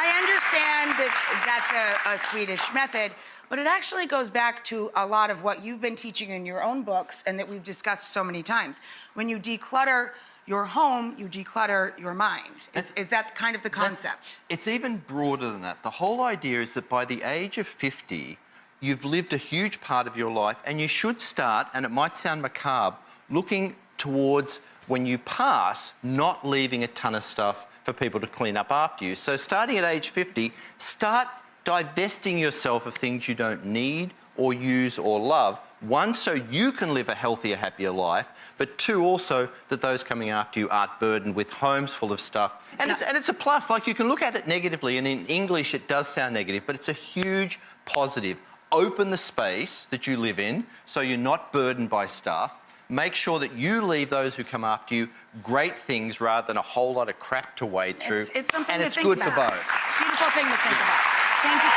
I understand that that's a Swedish method, but it actually goes back to a lot of what you've been teaching in your own books and that we've discussed so many times. When you declutter your home, you declutter your mind. Is that kind of the concept? It's even broader than that. The whole idea is that by the age of 50, you've lived a huge part of your life, and you should start, and it might sound macabre, looking towards when you pass, not leaving a ton of stuff for people to clean up after you. So starting at age 50, start divesting yourself of things you don't need or use or love. One, so you can live a healthier, happier life, but two, also that those coming after you aren't burdened with homes full of stuff. And it's a plus. Like, you can look at it negatively, and in English it does sound negative, but it's a huge positive. Open the space that you live in so you're not burdened by stuff. Make sure that you leave those who come after you great things rather than a whole lot of crap to wade through. It's something and to it's think good about. for both. It's a beautiful thing to think about. Thank you.